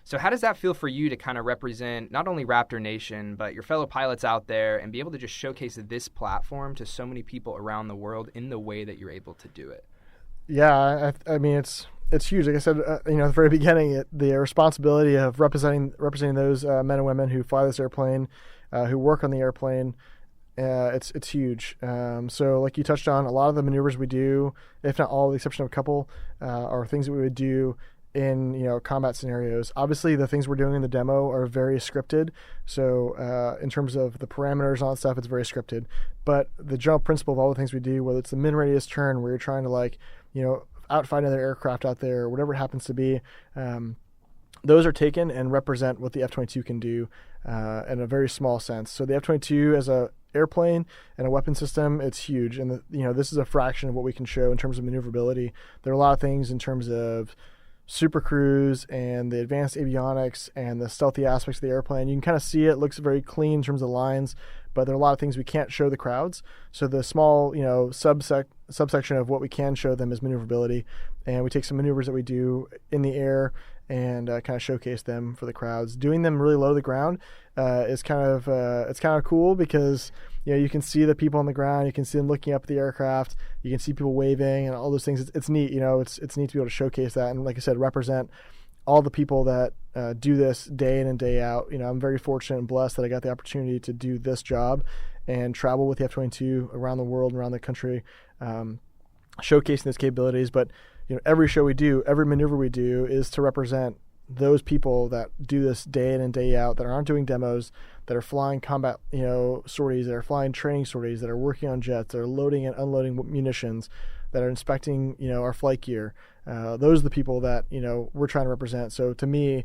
So how does that feel for you to kind of represent not only Raptor Nation, but your fellow pilots out there, and be able to just showcase this platform to so many people around the world in the way that you're able to do it?
Yeah, it's huge. Like I said, at the very beginning, the responsibility of representing those men and women who fly this airplane, who work on the airplane, it's huge. So like you touched on, a lot of the maneuvers we do, if not all, with the exception of a couple, are things that we would do in combat scenarios. Obviously, the things we're doing in the demo are very scripted. So in terms of the parameters and all that stuff, it's very scripted. But the general principle of all the things we do, whether it's the min radius turn where you're trying to outfight another aircraft out there, or whatever it happens to be, those are taken and represent what the F-22 can do in a very small sense. So the F-22 as a airplane and a weapon system, it's huge. And this is a fraction of what we can show in terms of maneuverability. There are a lot of things in terms of super cruise and the advanced avionics and the stealthy aspects of the airplane. You can kind of see it looks very clean in terms of lines, but there are a lot of things we can't show the crowds. So the small, subsection of what we can show them is maneuverability, and we take some maneuvers that we do in the air and kind of showcase them for the crowds. Doing them really low to the ground is kind of cool, because you can see the people on the ground, you can see them looking up at the aircraft, you can see people waving and all those things. It's neat, it's neat to be able to showcase that, and like I said, represent all the people that do this day in and day out. I'm very fortunate and blessed that I got the opportunity to do this job and travel with the F-22 around the world and around the country, showcasing those capabilities. But every show we do, every maneuver we do, is to represent those people that do this day in and day out, that aren't doing demos, that are flying combat sorties, that are flying training sorties, that are working on jets, that are loading and unloading munitions, that are inspecting our flight gear. Those are the people that we're trying to represent. So to me,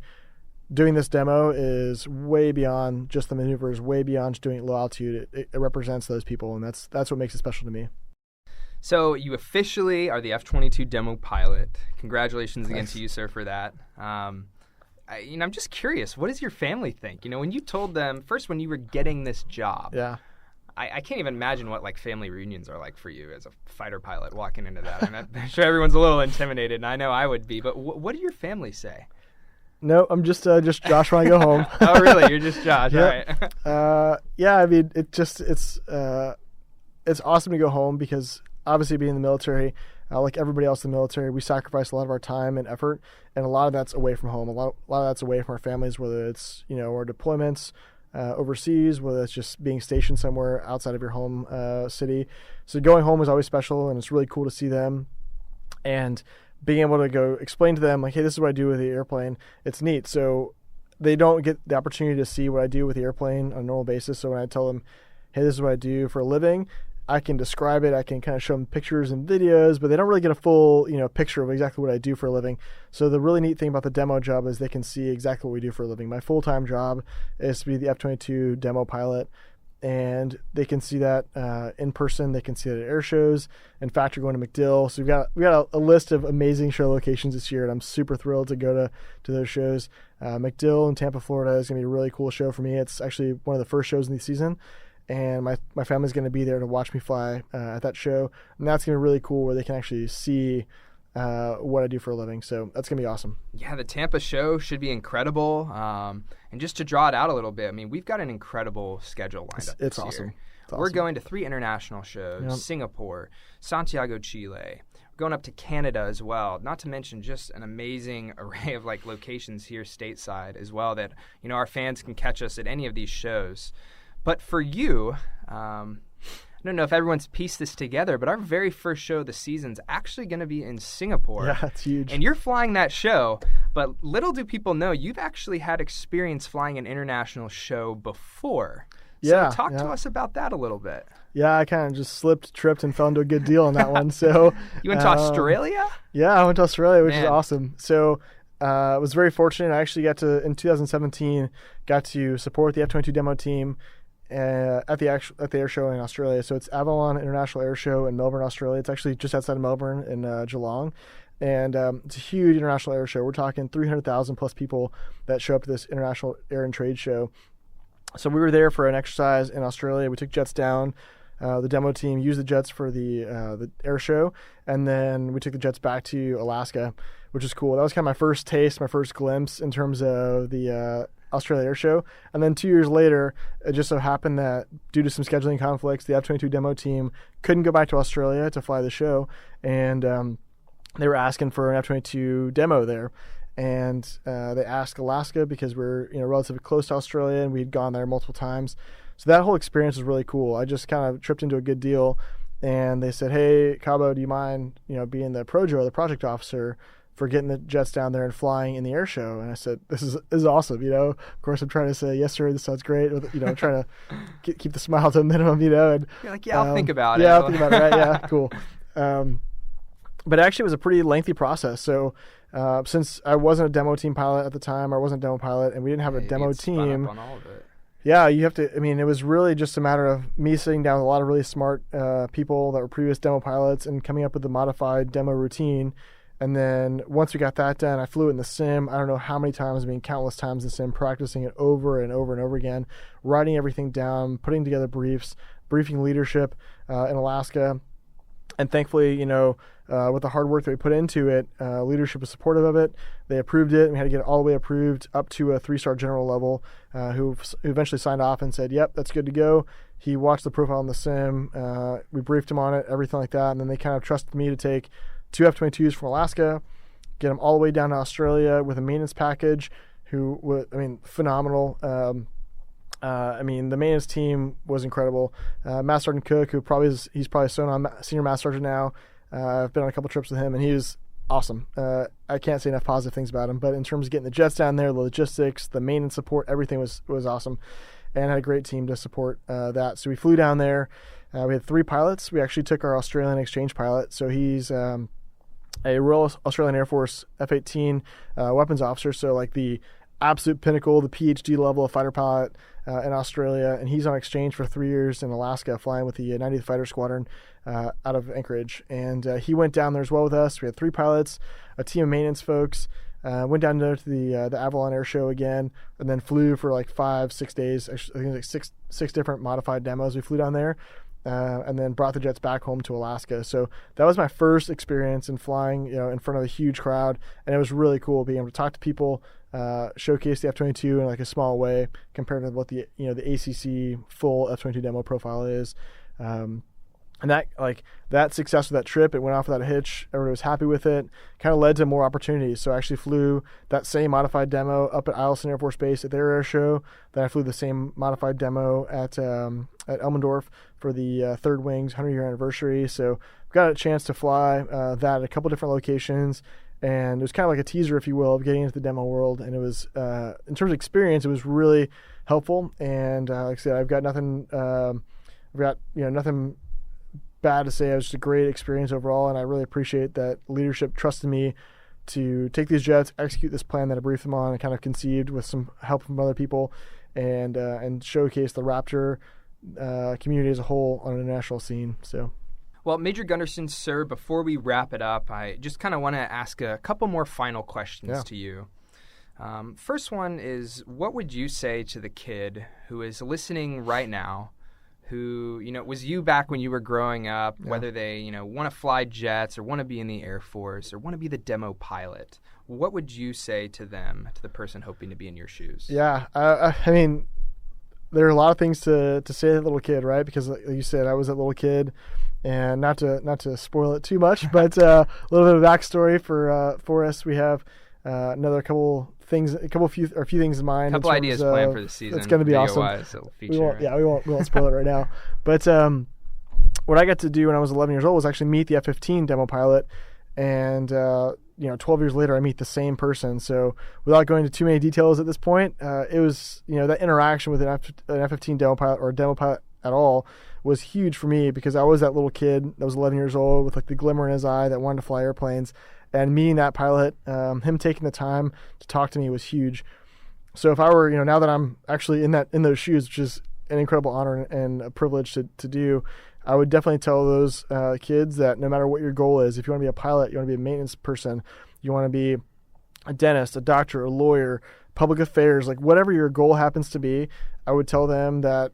doing this demo is way beyond just the maneuvers, way beyond just doing it low altitude. It represents those people, and that's what makes it special to me.
So you officially are the F-22 demo pilot. Congratulations again to you, sir, for that. I'm just curious, what does your family think? When you told them, first when you were getting this job,
yeah,
I can't even imagine what family reunions are like for you as a fighter pilot walking into that. I'm sure everyone's a little intimidated, and I know I would be, but what do your family say?
No, I'm just Josh when I go home.
Oh, really? You're just Josh?
Yep. All right. Yeah, it's awesome to go home, because obviously being in the military, like everybody else in the military, we sacrifice a lot of our time and effort, and a lot of that's away from home. A lot of that's away from our families, whether it's our deployments overseas, whether it's just being stationed somewhere outside of your home city. So going home is always special, and it's really cool to see them. And being able to go explain to them, like, hey, this is what I do with the airplane. It's neat. So they don't get the opportunity to see what I do with the airplane on a normal basis. So when I tell them, hey, this is what I do for a living, I can describe it. I can kind of show them pictures and videos, but they don't really get a full, picture of exactly what I do for a living. So the really neat thing about the demo job is they can see exactly what we do for a living. My full-time job is to be the F-22 demo pilot, and they can see that in person. They can see it at air shows. In fact, we're going to MacDill. So we got a list of amazing show locations this year, and I'm super thrilled to go to those shows. MacDill in Tampa, Florida is going to be a really cool show for me. It's actually one of the first shows in the season, and my family's going to be there to watch me fly at that show. And that's going to be really cool where they can actually see what I do for a living. So that's going to be awesome.
Yeah, the Tampa show should be incredible. And just to draw it out a little bit, I mean, we've got an incredible schedule lined up.
It's awesome.
We're going to 3 international shows, Singapore, Santiago, Chile. We're going up to Canada as well, not to mention just an amazing array of locations here stateside as well that, our fans can catch us at any of these shows. But for you, I don't know if everyone's pieced this together, but our very first show of the season's actually going to be in Singapore.
Yeah, it's huge.
And you're flying that show, but little do people know, you've actually had experience flying an international show before. So talk to us about that a little bit.
Yeah, I kind of just tripped, and fell into a good deal on that one. So
you went to Australia?
Yeah, I went to Australia, which is awesome. So I was very fortunate. I actually in 2017, got to support the F-22 demo team at the air show in Australia. So it's Avalon International Air Show in Melbourne, Australia. It's actually just outside of Melbourne in Geelong. And it's a huge international air show. We're talking 300,000 plus people that show up to this international air and trade show. So we were there for an exercise in Australia. We took jets down. The demo team used the jets for the air show, and then we took the jets back to Alaska, which is cool. That was kind of my first taste, my first glimpse in terms of the Australia Air Show. And then 2 years later, it just so happened that due to some scheduling conflicts, the F-22 demo team couldn't go back to Australia to fly the show, and they were asking for an F-22 demo there. And they asked Alaska because we're relatively close to Australia, and we'd gone there multiple times. So that whole experience was really cool. I just kind of tripped into a good deal, and they said, hey, Cabo, do you mind being the projo, the project officer, for getting the jets down there and flying in the air show? And I said, this is awesome. Of course, I'm trying to say, yes, sir, this sounds great. Trying to keep the smile to a minimum, and
you're like, I'll think about it.
Yeah, I'll think about it, right? Yeah, cool. But actually, it was a pretty lengthy process. So since I wasn't a demo team pilot at the time, I wasn't a demo pilot, and we didn't have a demo team.
On all of it.
Yeah, you have to. I mean, it was really just a matter of me sitting down with a lot of really smart people that were previous demo pilots and coming up with a modified demo routine. And then once we got that done, I flew it in the sim. I don't know how many times, countless times in the sim, practicing it over and over and over again, writing everything down, putting together briefs, briefing leadership in Alaska. And thankfully, with the hard work that we put into it, leadership was supportive of it. They approved it, and we had to get it all the way approved up to a 3-star general level, who eventually signed off and said, yep, that's good to go. He watched the profile in the sim. We briefed him on it, everything like that. And then they kind of trusted me to take 2 F-22s from Alaska, get them all the way down to Australia with a maintenance package, phenomenal. The maintenance team was incredible. Master Sergeant Cook, he's probably senior Master Sergeant now. I've been on a couple trips with him, and he was awesome. I can't say enough positive things about him. But in terms of getting the jets down there, the logistics, the maintenance support, everything was awesome, and had a great team to support that. So we flew down there. We had 3 pilots. We actually took our Australian exchange pilot. So he's a Royal Australian Air Force F-18 weapons officer. So the absolute pinnacle, the PhD level of fighter pilot in Australia, and he's on exchange for 3 years in Alaska, flying with the 90th Fighter Squadron out of Anchorage. And he went down there as well with us. We had 3 pilots, a team of maintenance folks. Went down there to the Avalon Air Show again, and then flew for 5-6 days. I think it was six different modified demos we flew down there. And then brought the jets back home to Alaska. So that was my first experience in flying, in front of a huge crowd, and it was really cool being able to talk to people, showcase the F-22 in a small way compared to what the ACC full F-22 demo profile is. And And that success with that trip, it went off without a hitch. Everybody was happy with it. Kind of led to more opportunities. So I actually flew that same modified demo up at Eielson Air Force Base at their air show. Then I flew the same modified demo at Elmendorf for the Third Wing's 100-year anniversary. So got a chance to fly that at a couple different locations. And it was kind of like a teaser, if you will, of getting into the demo world. And it was, in terms of experience, it was really helpful. And like I said, I've got nothing bad to say. It was just a great experience overall, and I really appreciate that leadership trusted me to take these jets, execute this plan that I briefed them on and kind of conceived with some help from other people, and showcase the Raptor community as a whole on an international scene. So.
Well, Major Gunderson, sir, before we wrap it up, I just kind of want to ask a couple more final questions to you. First one is, what would you say to the kid who is listening right now, who, was you back when you were growing up, whether they, want to fly jets or want to be in the Air Force or want to be the demo pilot? What would you say to them, to the person hoping to be in your shoes?
Yeah, I mean, there are a lot of things to say to that little kid, right? Because like you said, I was that little kid, and not to spoil it too much, but a little bit of backstory for us. We have a few things in mind.
A couple ideas planned for the season.
It's going to be awesome. We won't spoil it right now. But what I got to do when I was 11 years old was actually meet the F-15 demo pilot, and 12 years later I meet the same person. So without going into too many details at this point, it was that interaction with an F-15 demo pilot or a demo pilot at all was huge for me, because I was that little kid that was 11 years old with like the glimmer in his eye that wanted to fly airplanes. And meeting that pilot, him taking the time to talk to me was huge. So if I were, now that I'm actually in those shoes, which is an incredible honor and a privilege to do, I would definitely tell those kids that no matter what your goal is, if you want to be a pilot, you want to be a maintenance person, you want to be a dentist, a doctor, a lawyer, public affairs, like whatever your goal happens to be, I would tell them that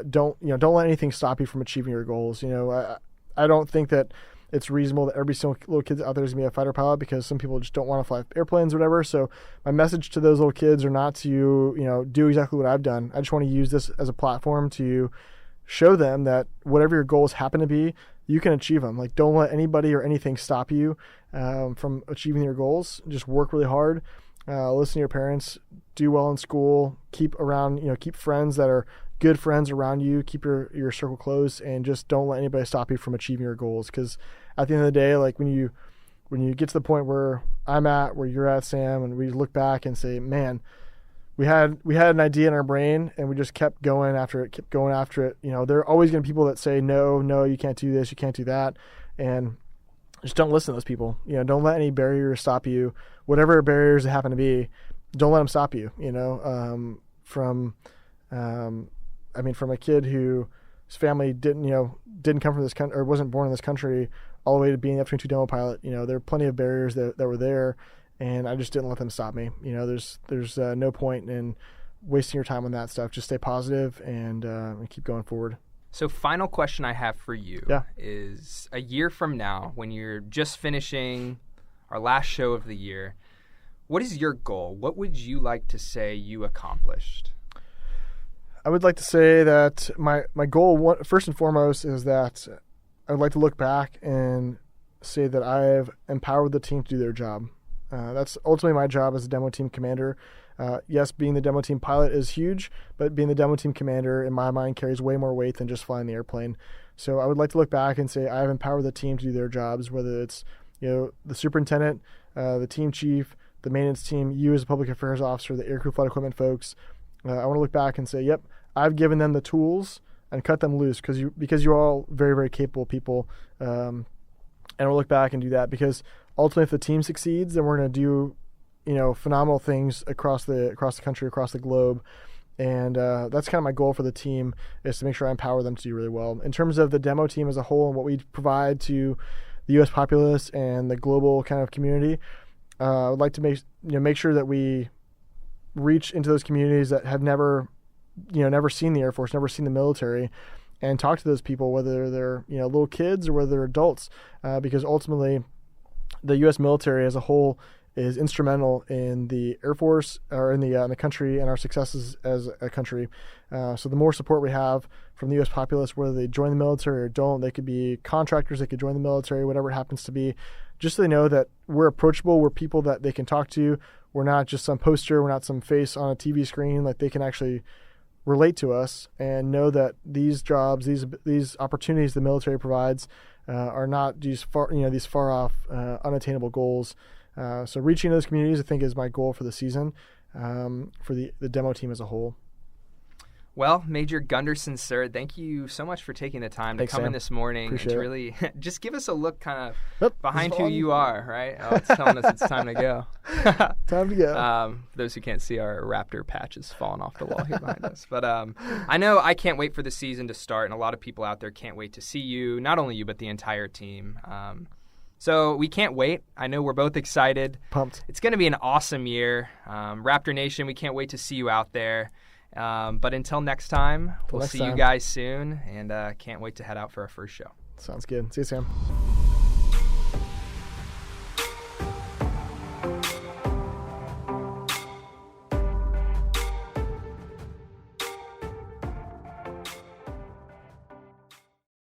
don't let anything stop you from achieving your goals. I don't think that it's reasonable that every single little kid out there is going to be a fighter pilot, because some people just don't want to fly airplanes or whatever. So my message to those little kids are not to, do exactly what I've done. I just want to use this as a platform to show them that whatever your goals happen to be, you can achieve them. Like, don't let anybody or anything stop you from achieving your goals. Just work really hard. Listen to your parents, do well in school, keep friends that are good friends around you, keep your circle close, and just don't let anybody stop you from achieving your goals. Because at the end of the day, like when you get to the point where I'm at, where you're at, Sam, and we look back and say, man, we had an idea in our brain and we just kept going after it. There are always going to be people that say, no, you can't do this, you can't do that. And just don't listen to those people. Don't let any barriers stop you. Whatever barriers it happen to be, don't let them stop you. From a kid whose family didn't come from this country or wasn't born in this country, all the way to being the F-22 demo pilot. There are plenty of barriers that were there, and I just didn't let them stop me. There's no point in wasting your time on that stuff. Just stay positive and keep going forward.
So final question I have for you is, a year from now, when you're just finishing our last show of the year, what is your goal? What would you like to say you accomplished?
I would like to say that my goal, first and foremost, is that I would like to look back and say that I have empowered the team to do their job. That's ultimately my job as a demo team commander. Yes, being the demo team pilot is huge, but being the demo team commander, in my mind, carries way more weight than just flying the airplane. So I would like to look back and say I have empowered the team to do their jobs, whether it's the superintendent, the team chief, the maintenance team, you as a public affairs officer, the aircrew flight equipment folks. I want to look back and say, yep, I've given them the tools and cut them loose because you're all very, very capable people. And we'll look back and do that, because ultimately if the team succeeds, then we're going to do phenomenal things across the country, across the globe. And that's kind of my goal for the team, is to make sure I empower them to do really well. In terms of the demo team as a whole and what we provide to the U.S. populace and the global kind of community, I would like to make sure that we reach into those communities that have never seen the Air Force, never seen the military, and talk to those people, whether they're little kids or whether they're adults, because ultimately the U.S. military as a whole is instrumental in the Air Force or in the country and our successes as a country. So the more support we have from the U.S. populace, whether they join the military or don't, they could be contractors, they could join the military, whatever it happens to be, just so they know that we're approachable, we're people that they can talk to. We're not just some poster, we're not some face on a TV screen. Like, they can actually relate to us and know that these jobs, these opportunities the military provides are not these far off, unattainable goals. So reaching those communities, I think, is my goal for the season, for the demo team as a whole.
Well, Major Gunderson, sir, thank you so much for taking the time to come in this morning and to really just give us a look kind of behind who you are, right? Oh, it's telling us it's time to go.
Time to go.
For those who can't see, our Raptor patch is falling off the wall here behind us. But I know I can't wait for the season to start, and a lot of people out there can't wait to see you, not only you, but the entire team. So we can't wait. I know we're both excited.
Pumped.
It's going to be an awesome year. Raptor Nation, we can't wait to see you out there. But until next time, we'll see you guys soon, and can't wait to head out for our first show.
Sounds good. See you, Sam.